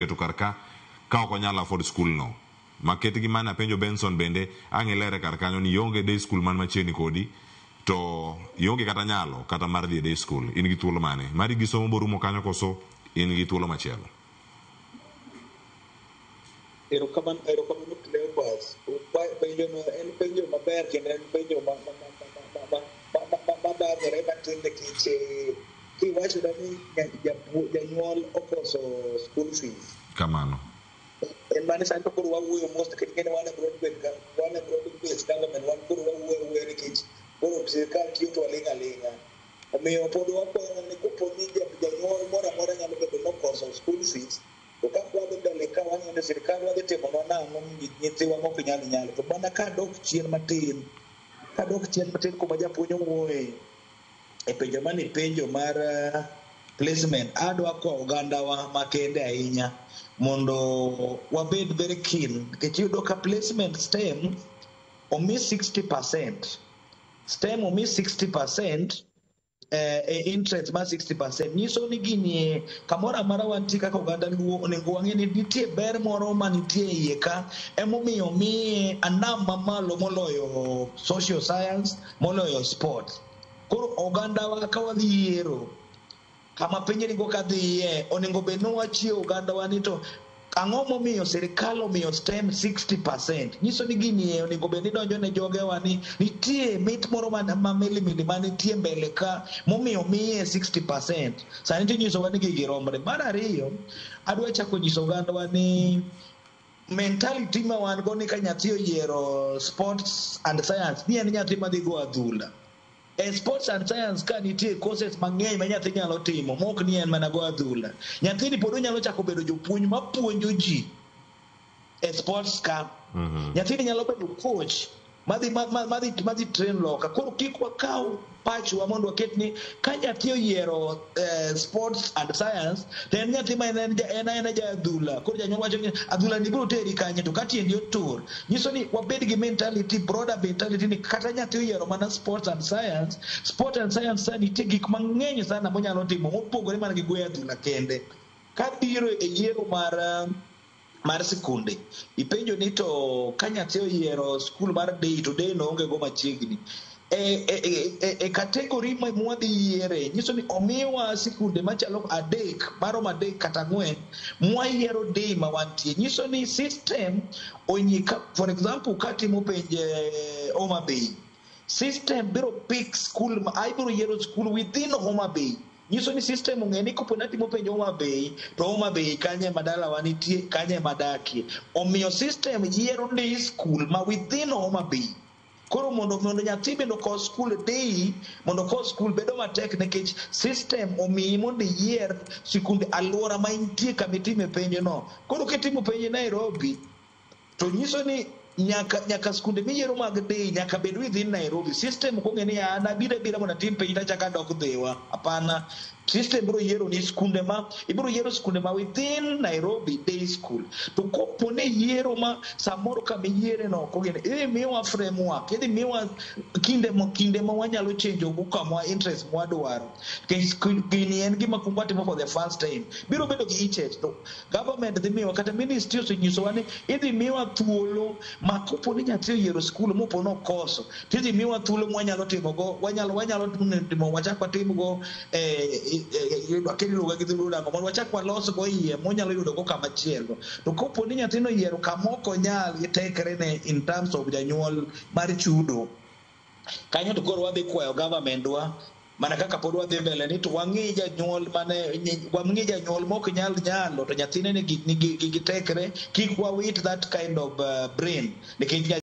to karka ka ok onyalo afford school no maket gi mana penjo Benson bende ang'ilere kar kanyo ni yonge day school man machiegni kodi to yonge kata nyalo kata mar dhi day school in gi thuolo mane mari gi somo borumo kanyo koso in gi thuolo machielo. Erokamano Cleopas penjo no en penjo maber kendo en penjo madwarore matin nikech kiwacho ni janyuol okoso school fees kamano en mane sani to koro wawuoyo mos nikech ngene wan e broad based government wan koro wawuoyo nikech koro sirikal tiyo to waling' aling'a omiyo pod wakwayo ni kopo ni janyuol moro amora nyalo bedo nokoso school fees to ka wadhi mbele ka wang'eyo ni sirikal wadhi timonwa nang'o nyithiwa mok nyalo to mana ka dok chien matin kuma japuonj owuoye e penjo mane penjo mar placement adwa kwa ogandawa makende ahinya mondo wabed very keen nikech yudo ka placement STEM omi 60% STEM omi 60% interest ma 60% nyiso ni gini kamoro amara wantie kaka oganda luo onego wang'e ni nitie ber moro manitie iye ka emomiyo miye anam mamalo moloyo social science moloyo sport. Koro oganda wa ka wadhi yiero kama piny ringo kadhiye onego bed ni wachiwo oganda wa ni to ang'o momiyo sirikal omiyo STEM 60%. Nyiso ni gini onego bed ni donjo ne jogewa ni nitie mit moro mamilimili manitie mbele ka momiyo miye 60%. Sani to nyisowa ni gigi romre. Mar ariyo adwa chako nyiso oganda wa ni mentality ma wan go ni ka nyathi oyiero sports and science ni en nyathi madhi go adhula. Sports and science ka nitie courses mang'eny ma nyathi nyalo timo mok ni en mana go adhula. Nyathini pod onyalo chako bedo jopuonj mapuonjo ji e sports ka. Nyathini nyalo bedo coach madhi train loka. Koro kik wakaw pachwa mondo waket ni ka nyathi oyiero sports and science to en nyathi ma en ja adhula. Koro janyuol wacho ni adhula ni biro teri kanye to katiendi otur. Nyiso ni wabed gi mentality, broader mentality ni kata nyathi oyiero mana sports and science nitie gik mang'eny sana monyalo timo mopogore mana gi goyo adhula kende. Kabiro e yiero mar sikunde ipenjo ni to ka nyathi oyiero skul mar day to day no onge go machiegni e kategori ma mwadhi yiere nyiso ni omiwa sikunde machalo maromo adek kata 4 mwayiero day ma wantie. Nyiso ni system onyika for example katimo penje Homa Bay system biro pick school ibiro yiero school within Homa Bay. Nyiso ni system ong'e ni kopo natimo penjo Homa Bay to Homa Bay kanye madala wanitie kanye madakie omiyo system yiero ni school ma within Homa Bay. Koro mondo nyathi bendo ko school day mondo ko school bedo matek nikech system omiyi mondo yier sikunde alwora ma intie kamitime penjo no. Koro kitimo penjo Nairobi to nyiso ni nyaka skunde miyiero mag day nyaka bed within Nairobi. System kong'e ni an abira mondo atim penjo tachaka dok dhiwa. Hapana, system ibiro yiero skunde ma within Nairobi day school. To kopo ne yiero ma samoro kamiyiere no kong'e idhi miwa framework, idhi miwa kinde ma wanyalo change go kama interest mwadwaro. Gini en gima kumba timo for the first time. Biro bedo gi ichech to government dhi miwa kata ministry osenyisowa ni idhi miwa thuolo ma kopo ni nyathi oyiero skul mopo nokoso tidhi miwa thuolo mwanyalo timo go wanyalo timo wachak watim go akeli luga gi dhulu dango mondo wachak walos go iye monyalo yudo go kama chielo. To kopo ni nyathino oyiero kamoko nyal tekre ne in terms of janyuol mar chudo kanyo to koro wadhi kwayo government wa mana kaka pod wadhi mbele ni to wang'i janyuol mok nyalo to nyathine nigi tekre kik wawit that kind of brain nikech